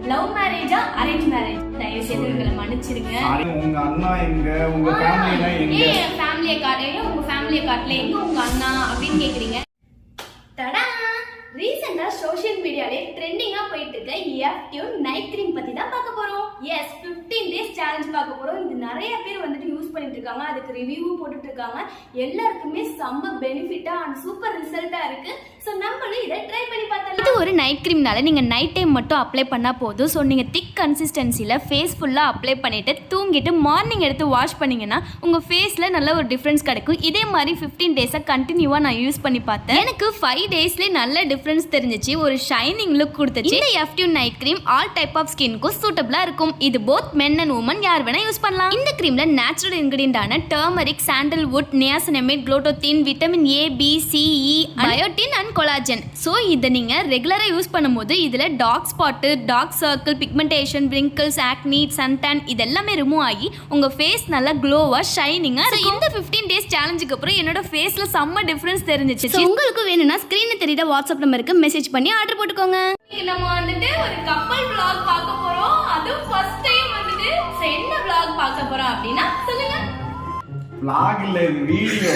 Love மேரேஜா arrange marriage? தயவு செய்து எங்களை மன்னிச்சிருங்க. உங்க அண்ணா எங்க, உங்க ஃபேமிலில எங்க? ஏன் ஃபேமிலியை காட்டல, உங்க ஃபேமிலியை காட்டல, எங்க உங்க அண்ணா அப்படின்னு கேக்குறீங்க. தடா, ரீசெண்டா சோஷியல் மீடியாலே ட்ரெண்டிங்கா போயிட்டு இருக்க எஃப்டியூன் நைட் கிரீம் பத்தி தான் பார்க்க போறோம். எஸ், 15 டேஸ் சேலஞ்ச் பார்க்க போறோம். இது நிறைய பேர் வந்துட்டு யூஸ் பண்ணிட்டு இருக்காங்க, அதுக்கு ரிவ்யூவும் போட்டுட்டு இருக்காங்க. எல்லாருக்குமே செம்ம பெனிஃபிட்டா அண்ட் சூப்பர் ரிசல்ட்டா இருக்கு. சோ நம்மளும் இதை ட்ரை பண்ணி பார்த்தலாம். இது ஒரு நைட் கிரீம்னால நீங்க நைட் டைம் மட்டும் அப்ளை பண்ணா போதும். ஸோ நீங்க திக் கன்சிஸ்டன்சில ஃபேஸ் ஃபுல்லா அப்ளை பண்ணிட்டு தூங்கிட்டு மார்னிங் எடுத்து வாஷ் பண்ணீங்கன்னா உங்க ஃபேஸ்ல நல்ல ஒரு டிஃபரன்ஸ் கிடைக்கும். இதே மாதிரி 15 டேஸா கண்டினியூவா நான் யூஸ் பண்ணி பார்த்தேன். எனக்கு 5 டேஸ்லேயே நல்ல டிஃபரன்ஸ் தெரிஞ்சிச்சு. ஒரு ஷைனிங் லுக் கொடுத்துச்சு. இந்த எஃப்டியூன் night cream all type of ஸ்கின்க்கும் சூட்டபிளா இருக்கும். இது போத் மென் அண்ட் உமன் யார் வேணா யூஸ் பண்ணலாம். இந்த கிரீம்ல நேச்சுரல் இன்கிரிடியன்டான turmeric, sandalwood, niacinamide, glutathione, vitamin A, B, C, E, biotin and collagen. So இதை நீங்க ரெகுலரா யூஸ் பண்ணும்போது இதுல dark spot, dark circle, pigmentation, wrinkles, acne, suntan இது எல்லாமே ரிமூவ் ஆகி உங்க ஃபேஸ் நல்லா க்ளோவா ஷைனிங்கா இருக்கும். இந்த 15 டேஸ் சேலஞ்சுக்கு அப்புறம் என்னோட ஃபேஸ்ல செம்ம டிஃபரன்ஸ் தெரிஞ்சிச்சு. உங்களுக்கு வேணும்னா ஸ்கிரீன்ல தெரியுற வாட்ஸ்அப் நம்பருக்கு மெசேஜ் பண்ணி ஆர்டர் போட்டுக்கோங்க. நம்ம வந்துட்டு ஒரு கப்பல் vlog பார்க்க போறோம். அதுவும் ஃபர்ஸ்ட் டைம் வந்துட்டு என்ன vlog பார்க்க போறோம் அப்படினா சொல்லுங்க. vlog இல்ல, இது வீடியோ.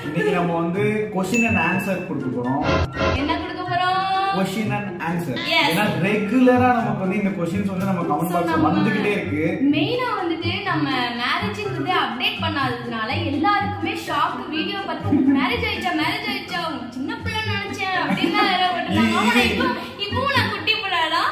இன்னைக்கு நம்ம வந்து क्वेश्चन அண்ட் ஆன்சர் கொடுக்க போறோம். என்ன கொடுக்க போறோம்? Question and answer. ஏன்னா ரெகுலரா நமக்கு வந்து இந்த क्वेश्चंस வந்து நம்ம கமெண்ட் பாக்ஸ்ல வந்துகிட்டே இருக்கு. மெயினா வந்துட்டு நம்ம மேரேஜ்ங்கிறது அப்டேட் பண்ணாததுனால எல்லாருக்குமே ஷாக். வீடியோ பார்த்து மேரேஜ் ஆயிச்சா சின்ன பிள்ளை நினைச்சேன் அப்படின்னு இப்போ நான் குட்டி பிள்ளைடா.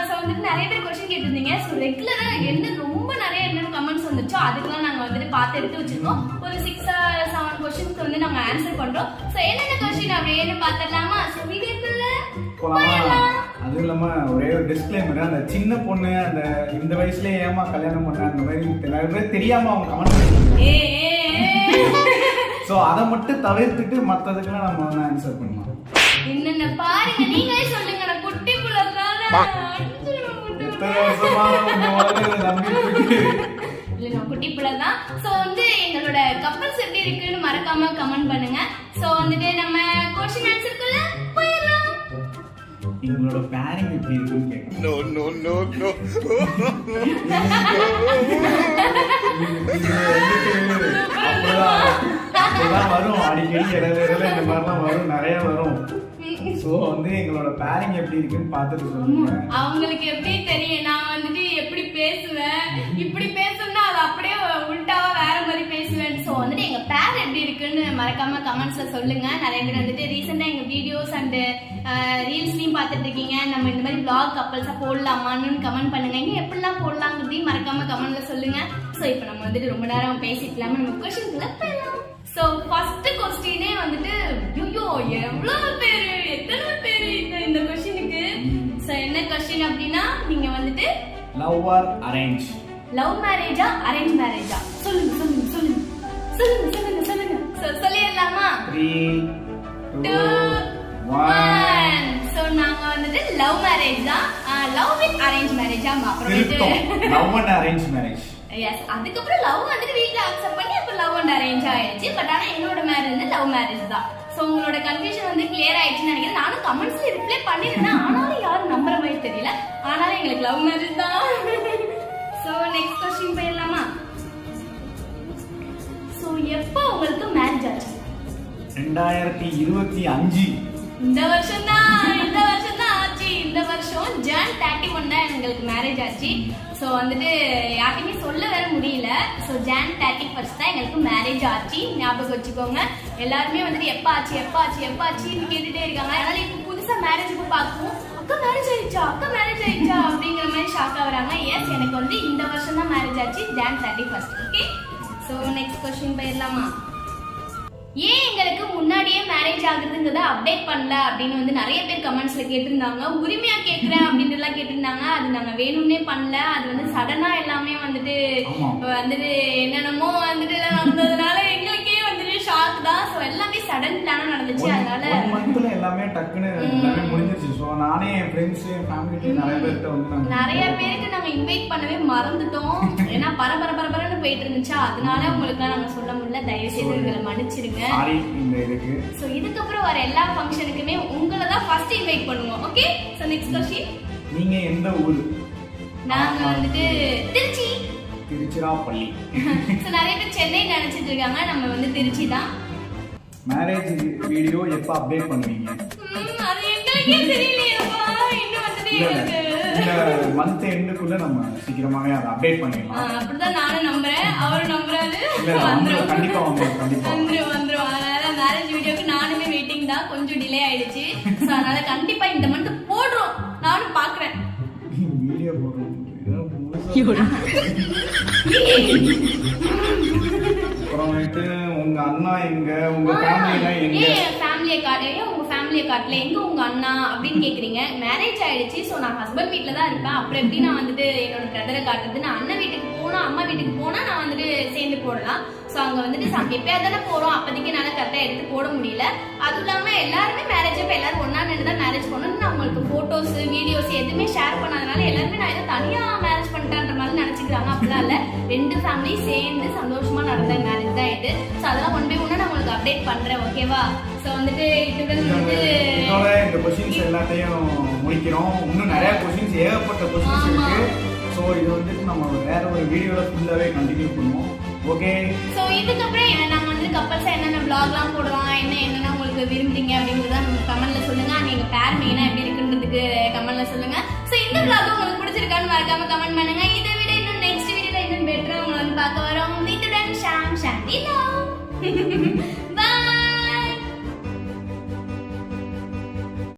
ஸோ வந்துட்டு நிறைய பேர் क्वेश्चन கேட்டிருந்தீங்க. ஸோ ரெகுலரா என்ன ரொம்ப நிறைய என்னென்ன கமெண்ட்ஸ் வந்துச்சோ அதுக்கெல்லாம் நாங்க வந்துட்டு பார்த்து எடுத்து வச்சிருக்கோம். ஒரு 6-7 क्वेश्चंஸ்க்கு வந்து நாங்க ஆன்சர் பண்றோம். ஸோ என்னென்ன क्वेश्चन அப்படின்னு பார்த்துடலாமா? ஸோ வீடியோக்குள்ள போகலாம். அது இல்லாம ஒரே ஒரு டிஸ்க்ளைமர், அந்த சின்ன பொண்ணு அந்த இந்த வயசுலயே ஏமா கல்யாணம் பண்ண அந்த மாதிரி நிறைய பேர் தெரியாம அவங்க கமெண்ட் பண்ணுவாங்க. சோ அத மட்டும் தவிர்த்துட்டு மத்ததுக்கெல்லாம் நம்ம வந்து ஆன்சர் பண்ணலாம். என்னென்ன பாருங்க, நீங்களே சொல்லுங்க. நான் குட்டி புள்ளதானே, எத்தனை வருஷமா நம்பிட்டு இல்ல நான் குட்டி புள்ள தான். சோ வந்து எங்களோட கப்பல்ஸ் எப்படி இருக்குன்னு மறக்காம கமெண்ட் பண்ணுங்க. சோ வந்துட்டு நம்ம क्वेश्चन ஆன்சர்க்குள்ள போயிடலாம். எங்களோட பேரிங் எப்படி இருக்குன்னு கேட்கணும். நோ நோ நோ நோ அப்பதான் வரும். அடிக்கடி இடையில இந்த மாதிரிலாம் வரும், நிறைய வரும். சோ வந்து எங்களோட பேரிங் எப்படி இருக்குன்னு பார்த்துட்டு சொல்லுங்க. அவங்களுக்கு எப்படி தெரியும் நான் வந்துட்டு எப்படி பேசுவேன், இப்படி பேசணும்னா அது அப்படியே உல்டாவா வேற மாதிரி பேசுவேன். சோ வந்துட்டு எங்க பேர் எப்படி இருக்குன்னு மறக்காம கமெண்ட்ஸ்ல சொல்லுங்க. நிறைய பேர் வந்துட்டு ரீசெண்டா எங்க வீடியோஸ் அண்ட் ரீல்ஸ்லயும் பார்த்துட்டு இருக்கீங்க. நம்ம இந்த மாதிரி vlog கப்பல்ஸா போடலாமான்னு கமெண்ட் பண்ணுங்க. இங்க எப்படிலாம் போடலாங்கிறதையும் மறக்காம கமெண்ட்ல சொல்லுங்க. சோ இப்போ நம்ம வந்துட்டு ரொம்ப நேரம் பேசிக்கலாம நம்ம क्वेश्चनக்குள்ள போயிடலாம். சோ ஃபர்ஸ்ட் क्वेश्चनே வந்துட்டு ஐயோ எவ்வளவு பேரு, எத்தனை பேரு இந்த क्वेश्चனுக்கு. சோ என்ன क्वेश्चन அப்படினா நீங்க வந்துட்டு லவ் ஆர் அரேஞ்ச், லவ் மேரேஜா அரேஞ்ச் மேரேஜா சொல்லுங்க சொல்லுங்க சொல்லுங்க சொல்லுங்க சொல்லுங்க சொல்லுங்க. சொல்லிடலாமா? 3 2 1. சோ நாங்க வந்துட்டு லவ் மேரேஜ் தான். லவ் வித் அரேஞ்ச் மேரேஜா அப்புறமேட்டு love and arrange marriage. Yes, அதுக்கப்புறம் லவ் வந்துட்டு வீட்ல அக்செப்ட் பண்ணி அப்ப லவ் அண்ட் அரேஞ்ச் ஆயிடுச்சு. பட் ஆனா என்னோட மேரேஜ் வந்து லவ் மேரேஜ் தான். சோ உங்களோட கன்ஃபியூஷன் வந்து கிளியர் ஆயிடுச்சுன்னு நினைக்கிறேன். நானும் கமெண்ட்ஸ்ல ரிப்ளை பண்ணிருந்தேன், ஆனாலும் யாரும் நம்புற மாதிரி தெரியல. ஆனாலும் எங்களுக்கு லவ் மேரேஜ் தான். சோ நெக்ஸ்ட் क्वेश्चन போயிடலாமா? சோ எப்போ உங்களுக்கு மேரேஜ் ஆச்சு? 2025. இந்த வருஷம் தான் ஆச்சு. இந்த வருஷம் Jan 31 தான் எங்களுக்கு மேரேஜ் ஆச்சு. ஸோ வந்துட்டு யார்ட்டையுமே சொல்ல வேற முடியல. ஸோ Jan 31 தான் எங்களுக்கு மேரேஜ் ஆச்சு. ஞாபகம் வச்சுக்கோங்க. எல்லாருமே வந்துட்டு எப்போ ஆச்சுன்னு கேட்டுட்டே இருக்காங்க. அதனால இப்போ புதுசாக மேரேஜுக்கு பார்க்கவும் அக்கா மேரேஜ் ஆயிடுச்சா அப்படிங்கிற மாதிரி ஷாக் ஆகுறாங்க. எஸ், எனக்கு வந்து இந்த வருஷம் தான் மேரேஜ் ஆச்சு, Jan 31. Okay, so next question போயிடலாமா? ஏன் எங்களுக்கு முன்னாடியே மேரேஜ் ஆகுதுங்கிறத அப்டேட் பண்ணல அப்படின்னு வந்து நிறைய பேர் கமெண்ட்ஸ்ல கேட்டிருந்தாங்க. உரிமையா கேட்கிறேன் அப்படின்னு எல்லாம் கேட்டிருந்தாங்க. அது நாங்க வேணும்னே பண்ணல. அது வந்து சடனா எல்லாமே வந்துட்டு என்னென்னமோ வந்துட்டு நடந்ததுனால எங்களுக்கே வந்துட்டு ஷாக் தான். ஸோ எல்லாமே சடன் பிளானா நடந்துச்சு. அதனால ஒரு மந்த்ல எல்லாமே டக்குன்னு எல்லாமே முடிஞ்சிருச்சு. ஸோ நானே என் ஃப்ரெண்ட்ஸ் ஃபேமிலி நிறைய பேருக்கு வந்து நிறைய பேருக்கு நாங்க இன்வைட் பண்ணவே மறந்துட்டோம். ஏன்னா பரபரன்னு போயிட்டு இருந்துச்சா, அதனால உங்களுக்கு நாங்க சொல்ல முடியல. தயவு செய்து எங்களை மன்னிச்சிடுங்க. சாரி இந்த இதுக்கு. சோ இதுக்கப்புறம் வர எல்லா ஃபங்க்ஷனுக்குமே உங்களை தான் ஃபர்ஸ்ட் இன்வைட் பண்ணுவோம். Okay, so next question. நீங்க எந்த ஊரு? நாங்க வந்துட்டு திருச்சி. திருச்சிராப்பள்ளி. சோ நிறைய பேர் சென்னை நினைச்சிட்டு இருக்காங்க, நம்ம வந்து திருச்சி தான். மேரேஜ் வீடியோ எப்ப அப்டேட் பண்ணுவீங்க? அது எங்களுக்கே தெரியலையேப்பா. இன்னும் வந்துட்டு எனக்கு இந்த மந்த் எண்டுக்குள்ள நம்ம சீக்கிரமாவே அதை அப்டேட் பண்ணிடலாம். அப்படிதான் நானும் நம்புறேன், அவரும் நம்புறாரு. கண்டிப்பா வந்துரும். அதனால மேரேஜ் வீடியோக்கு நானுமே வெயிட்டிங் தான். கொஞ்சம் டிலே ஆயிடுச்சு. சோ அதனால கண்டிப்பா இந்த மந்த் போடுறோம். நானும் பாக்குறேன் வீடியோ போடுறோம். அப்புறமேட்டு உங்க அண்ணா எங்க, உங்க ஃபேமிலினா எங்க? ஃபேமிலியை காட்டு, உங்க ஃபேமிலியை காட்டல, எங்க உங்க அண்ணா அப்படின்னு கேக்குறீங்க. மேரேஜ் ஆயிடுச்சு. சோ நான் ஹஸ்பண்ட் வீட்ல தான் இருப்பேன். அப்புறம் எப்படி நான் வந்துட்டு என்னோட பிரதரை காட்டுறது? நான் அண்ணன் வீட்டுக்கு போனா, அம்மா வீட்டுக்கு போனா நான் வந்துட்டு சேர்ந்து போடலாம். சோ அங்க வந்துட்டு எப்பயாவது தானே போறோம், அப்போதைக்கு என்னால கரெக்டா எடுத்து போட முடியல. அதுவும் இல்லாம எல்லாருமே மேரேஜ் அப்ப எல்லாரும் ஒன்னா நின்று தான் மேரேஜ் பண்ணணும். நான் உங்களுக்கு போட்டோஸ் வீடியோஸ் எதுவுமே ஷேர் பண்ணாதனால எல்லாருமே நான் ஏதோ தனியா மேரேஜ் பண்ணிட்டேன்ற மாதிரி நினைச்சுக்கிறாங்க. அப்படிலாம் இல்ல, ரெண்டு ஃபேமிலி சேர்ந்து சந்தோஷமா நடந்த மேரேஜ் தான் இது. சோ அதெல்லாம் ஒன் பை ஒன்னா நான் உங்களுக்கு அப்டேட் பண்றேன். ஓகேவா? சோ வந்துட்டு இதுடன் வந்து இந்த क्वेश्चंस எல்லாத்தையும் முடிக்கிறோம். இன்னும் நிறைய क्वेश्चंस, ஏகப்பட்ட क्वेश्चंस இருக்கு. சோ இது வந்துட்டு நம்ம வேற ஒரு வீடியோல ஃபுல்லாவே கண்டினியூ பண்ணுவோம். ஓகே, சோ இதுக்கப்புறம் நாங்க வந்து கப்பல்ஸா என்னென்ன vlogலாம் போடலாம், என்னென்ன உங்களுக்கு விரும்புறீங்க அப்படிங்கறத நம்ம கமெண்ட்ல சொல்லுங்க. நீங்க பேர் மெயினா எப்படி இருக்குன்றதுக்கு கமெண்ட்ல சொல்லுங்க. சோ இந்த vlog உங்களுக்கு பிடிச்சிருக்கான்னு மறக்காம கமெண்ட் பண்ணுங்க. இதை விட இன்னும் நெக்ஸ்ட் வீடியோல இன்னும் பெட்டரா உங்களை வந்து பார்க்க வரோம். இதுடன் ஷாம் ஷாண்டி லவ்.